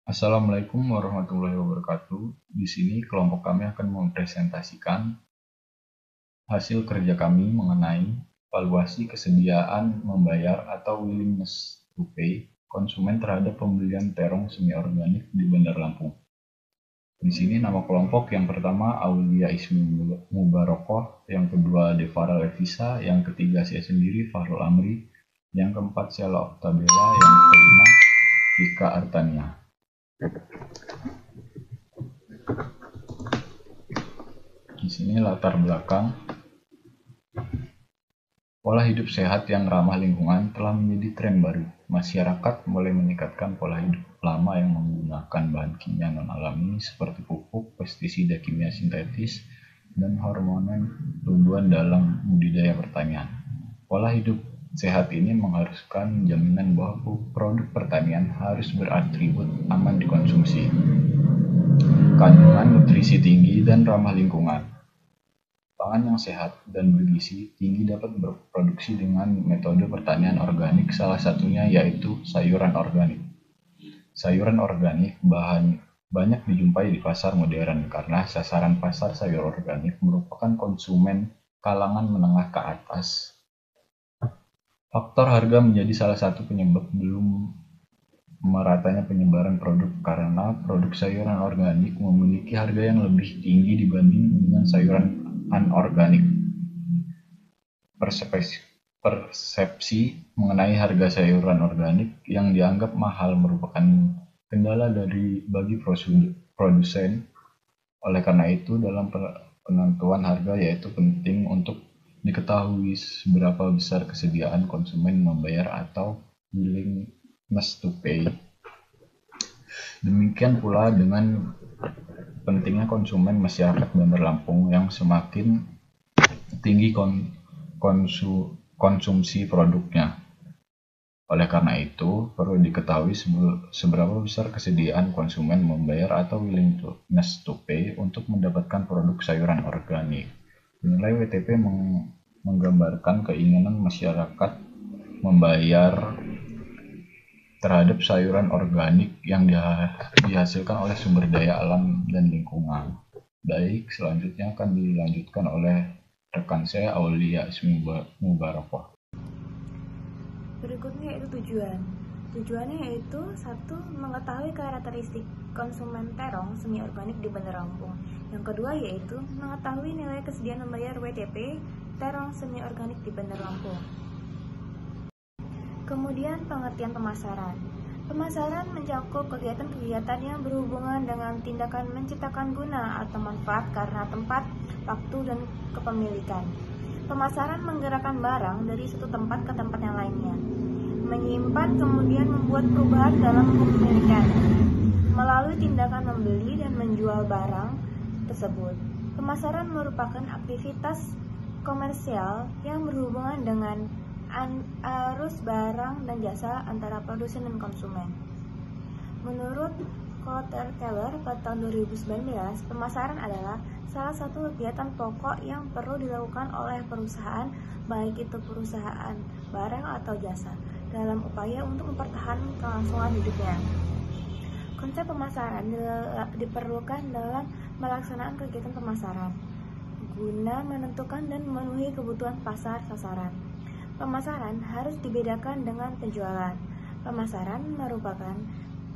Assalamualaikum warahmatullahi wabarakatuh. Di sini kelompok kami akan mempresentasikan hasil kerja kami mengenai valuasi kesediaan membayar atau willingness to pay konsumen terhadap pembelian terong semi organik di Bandar Lampung. Di sini nama kelompok yang pertama Aulia Ismi Mubarokoh, yang kedua Devara Levisa, yang ketiga saya sendiri Fahrul Amri, yang keempat Sheila Oktabella, yang kelima Vika Artania. Di sini latar belakang. Pola hidup sehat yang ramah lingkungan telah menjadi tren baru. Masyarakat mulai meningkatkan pola hidup lama yang menggunakan bahan kimia non-alami seperti pupuk, pestisida kimia sintetis, dan hormon tumbuhan dalam budidaya pertanian. Pola hidup sehat ini mengharuskan jaminan bahwa produk pertanian harus beratribut aman dikonsumsi, kandungan nutrisi tinggi, dan ramah lingkungan. Pangan yang sehat dan bergizi tinggi dapat berproduksi dengan metode pertanian organik, salah satunya yaitu sayuran organik. Sayuran organik banyak dijumpai di pasar modern karena sasaran pasar sayur organik merupakan konsumen kalangan menengah ke atas. Faktor harga menjadi salah satu penyebab belum meratanya penyebaran produk karena produk sayuran organik memiliki harga yang lebih tinggi dibanding dengan sayuran anorganik. Persepsi mengenai harga sayuran organik yang dianggap mahal merupakan kendala bagi produsen. Oleh karena itu, dalam penentuan harga yaitu penting untuk diketahui seberapa besar kesediaan konsumen membayar atau willingness to pay. Demikian pula dengan pentingnya konsumen masyarakat Bandar Lampung yang semakin tinggi konsumsi produknya. Oleh karena itu, perlu diketahui seberapa besar kesediaan konsumen membayar atau willingness to pay untuk mendapatkan produk sayuran organik. Nilai WTP menggambarkan keinginan masyarakat membayar terhadap sayuran organik yang dihasilkan oleh sumber daya alam dan lingkungan. Baik, selanjutnya akan dilanjutkan oleh rekan saya Aulia Ismi Mubarokoh. Berikutnya yaitu tujuan. Tujuannya yaitu 1. Mengetahui karakteristik konsumen terong semi organik di Bandar Lampung. Yang kedua yaitu mengetahui nilai kesediaan membayar WTP terong semi organik di Bandar Lampung. Kemudian pengertian pemasaran. Pemasaran mencakup kegiatan-kegiatan yang berhubungan dengan tindakan menciptakan guna atau manfaat karena tempat, waktu, dan kepemilikan. Pemasaran menggerakkan barang dari satu tempat ke tempat yang lainnya. Menyimpan kemudian membuat perubahan dalam kepemilikan melalui tindakan membeli dan menjual barang tersebut. Pemasaran merupakan aktivitas komersial yang berhubungan dengan arus barang dan jasa antara produsen dan konsumen. Menurut Kotler-Keller pada tahun 2019, pemasaran adalah salah satu kegiatan pokok yang perlu dilakukan oleh perusahaan, baik itu perusahaan barang atau jasa, dalam upaya untuk mempertahankan kelangsungan hidupnya. Konsep pemasaran diperlukan dalam melaksanakan kegiatan pemasaran guna menentukan dan memenuhi kebutuhan pasar sasaran. Pemasaran harus dibedakan dengan penjualan. Pemasaran merupakan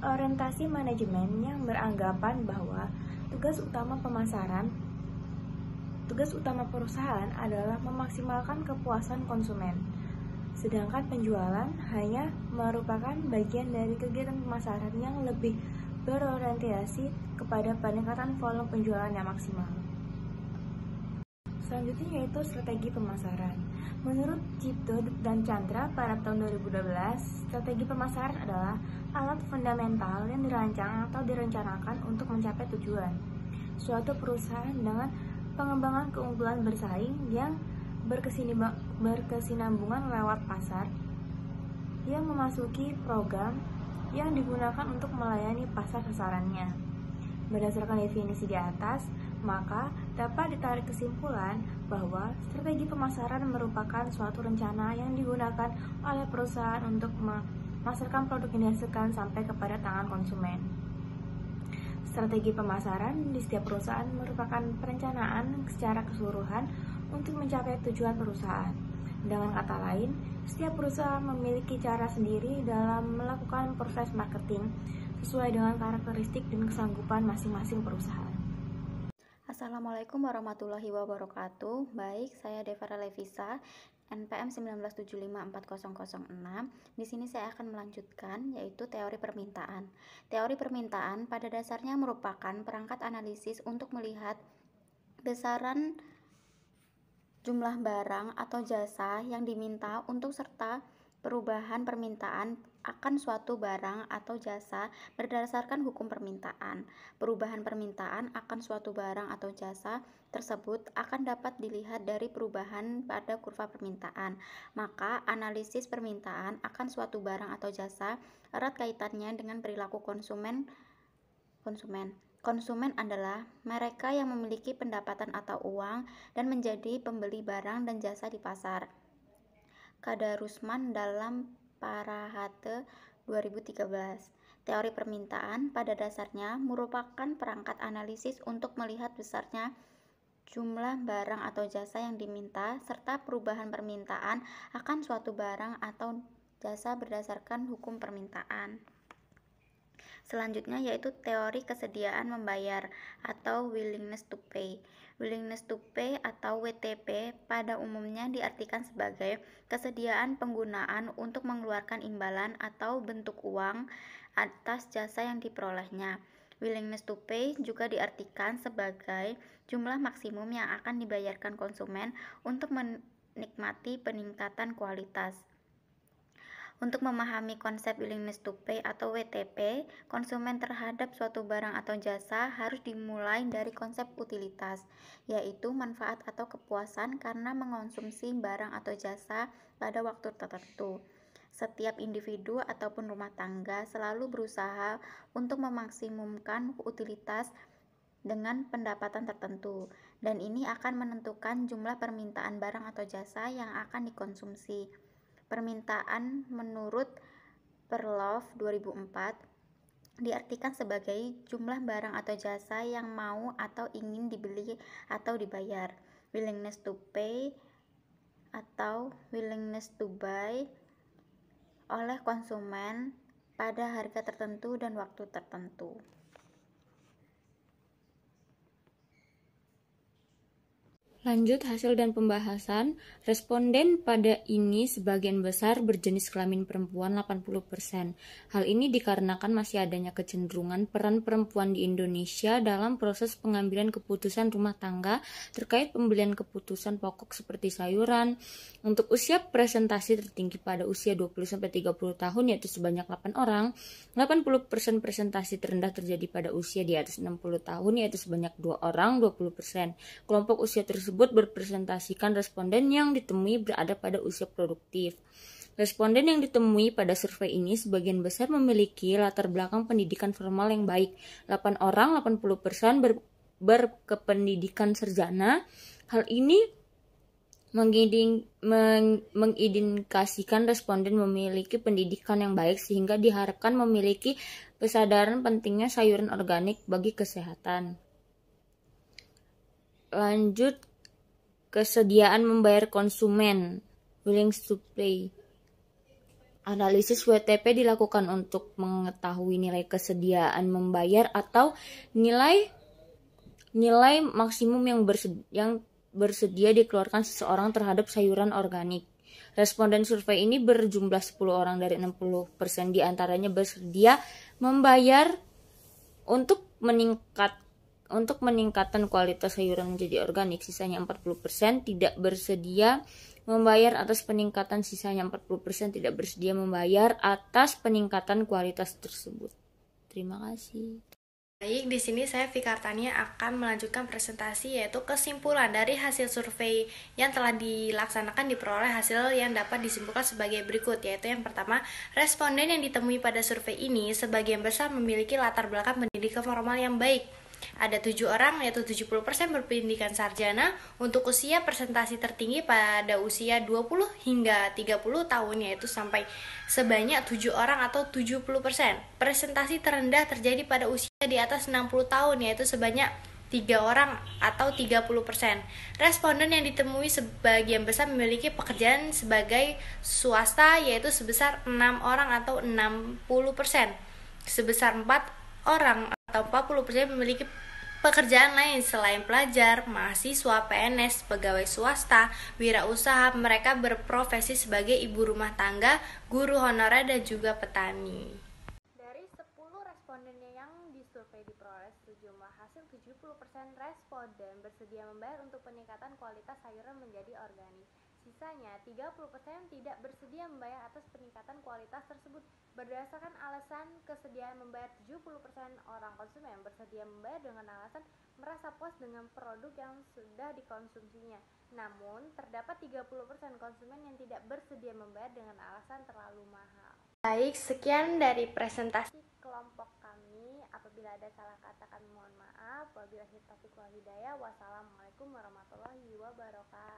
orientasi manajemen yang beranggapan bahwa tugas utama perusahaan adalah memaksimalkan kepuasan konsumen. Sedangkan penjualan hanya merupakan bagian dari kegiatan pemasaran yang lebih berorientasi kepada peningkatan volume penjualan yang maksimal. Selanjutnya yaitu strategi pemasaran. Menurut Cipto dan Chandra pada tahun 2012, strategi pemasaran adalah alat fundamental yang dirancang atau direncanakan untuk mencapai tujuan suatu perusahaan dengan pengembangan keunggulan bersaing yang berkesinambungan lewat pasar yang memasuki program yang digunakan untuk melayani pasar sasarannya. Berdasarkan definisi di atas, maka dapat ditarik kesimpulan bahwa strategi pemasaran merupakan suatu rencana yang digunakan oleh perusahaan untuk memasarkan produk yang dihasilkan sampai kepada tangan konsumen. Strategi pemasaran di setiap perusahaan merupakan perencanaan secara keseluruhan untuk mencapai tujuan perusahaan. Dengan kata lain, setiap perusahaan memiliki cara sendiri dalam melakukan proses marketing sesuai dengan karakteristik dan kesanggupan masing-masing perusahaan. Assalamualaikum warahmatullahi wabarakatuh. Baik, saya Devara Levisa, NPM 19754006. Di sini saya akan melanjutkan yaitu teori permintaan. Teori permintaan pada dasarnya merupakan perangkat analisis untuk melihat besaran jumlah barang atau jasa yang diminta untuk serta perubahan permintaan akan suatu barang atau jasa berdasarkan hukum permintaan. Perubahan permintaan akan suatu barang atau jasa tersebut akan dapat dilihat dari perubahan pada kurva permintaan. Maka analisis permintaan akan suatu barang atau jasa erat kaitannya dengan perilaku konsumen. Konsumen adalah mereka yang memiliki pendapatan atau uang dan menjadi pembeli barang dan jasa di pasar. Kadarusman dalam Parahate 2013. Teori permintaan pada dasarnya merupakan perangkat analisis untuk melihat besarnya jumlah barang atau jasa yang diminta serta perubahan permintaan akan suatu barang atau jasa berdasarkan hukum permintaan. Selanjutnya yaitu teori kesediaan membayar atau willingness to pay. Willingness to pay atau WTP pada umumnya diartikan sebagai kesediaan penggunaan untuk mengeluarkan imbalan atau bentuk uang atas jasa yang diperolehnya. Willingness to pay juga diartikan sebagai jumlah maksimum yang akan dibayarkan konsumen untuk menikmati peningkatan kualitas. Untuk memahami konsep willingness to pay atau WTP, konsumen terhadap suatu barang atau jasa harus dimulai dari konsep utilitas, yaitu manfaat atau kepuasan karena mengonsumsi barang atau jasa pada waktu tertentu. Setiap individu ataupun rumah tangga selalu berusaha untuk memaksimumkan utilitas dengan pendapatan tertentu, dan ini akan menentukan jumlah permintaan barang atau jasa yang akan dikonsumsi. Permintaan menurut Perloff 2004 diartikan sebagai jumlah barang atau jasa yang mau atau ingin dibeli atau dibayar. Willingness to pay atau willingness to buy oleh konsumen pada harga tertentu dan waktu tertentu. Lanjut hasil dan pembahasan, responden pada ini sebagian besar berjenis kelamin perempuan 80%. Hal ini dikarenakan masih adanya kecenderungan peran perempuan di Indonesia dalam proses pengambilan keputusan rumah tangga terkait pembelian keputusan pokok seperti sayuran. Untuk usia presentasi tertinggi pada usia 20-30 tahun yaitu sebanyak 8 orang, 80% presentasi terendah terjadi pada usia di atas 60 tahun yaitu sebanyak 2 orang, 20%. Kelompok usia tersebut berpresentasikan responden yang ditemui berada pada usia produktif. Responden yang ditemui pada survei ini sebagian besar memiliki latar belakang pendidikan formal yang baik. 8 orang, 80% berkependidikan sarjana. Hal ini mengindikasikan responden memiliki pendidikan yang baik sehingga diharapkan memiliki kesadaran pentingnya sayuran organik bagi kesehatan. Lanjut, kesediaan membayar konsumen, willingness to pay. Analisis WTP dilakukan untuk mengetahui nilai kesediaan membayar atau nilai maksimum yang bersedia dikeluarkan seseorang terhadap sayuran organik. Responden survei ini berjumlah 10 orang dari 60%, diantaranya bersedia membayar untuk meningkatkan kualitas sayuran menjadi organik, sisanya 40% tidak bersedia membayar atas peningkatan, sisanya 40% tidak bersedia membayar atas peningkatan kualitas tersebut. Terima kasih. Baik, di sini saya Fikartania akan melanjutkan presentasi yaitu kesimpulan dari hasil survei yang telah dilaksanakan diperoleh hasil yang dapat disimpulkan sebagai berikut, yaitu yang pertama, responden yang ditemui pada survei ini sebagian besar memiliki latar belakang pendidikan formal yang baik. Ada 7 orang yaitu 70% berpendidikan sarjana. Untuk usia presentasi tertinggi pada usia 20 hingga 30 tahun yaitu sampai sebanyak 7 orang atau 70%. Presentasi terendah terjadi pada usia di atas 60 tahun, yaitu sebanyak 3 orang atau 30%. Responden yang ditemui sebagian besar memiliki pekerjaan sebagai swasta, yaitu sebesar 6 orang atau 60%. Sebesar 4 orang atau 40% memiliki pekerjaan lain selain pelajar, mahasiswa, PNS, pegawai swasta, wirausaha. Mereka berprofesi sebagai ibu rumah tangga, guru honorer, dan juga petani. Dari 10 respondennya yang disurvei diperoleh sejumlah hasil 70% responden bersedia membayar untuk peningkatan kualitas sayuran menjadi organik. Sisanya 30% tidak bersedia membayar atas peningkatan kualitas tersebut. Berdasarkan alasan kesediaan membayar, 70% orang konsumen bersedia membayar dengan alasan merasa puas dengan produk yang sudah dikonsumsinya. Namun, terdapat 30% konsumen yang tidak bersedia membayar dengan alasan terlalu mahal. Baik, sekian dari presentasi kelompok kami. Apabila ada salah kata kami mohon maaf. Wabillahi taufiq wal hidayah. Wassalamualaikum warahmatullahi wabarakatuh.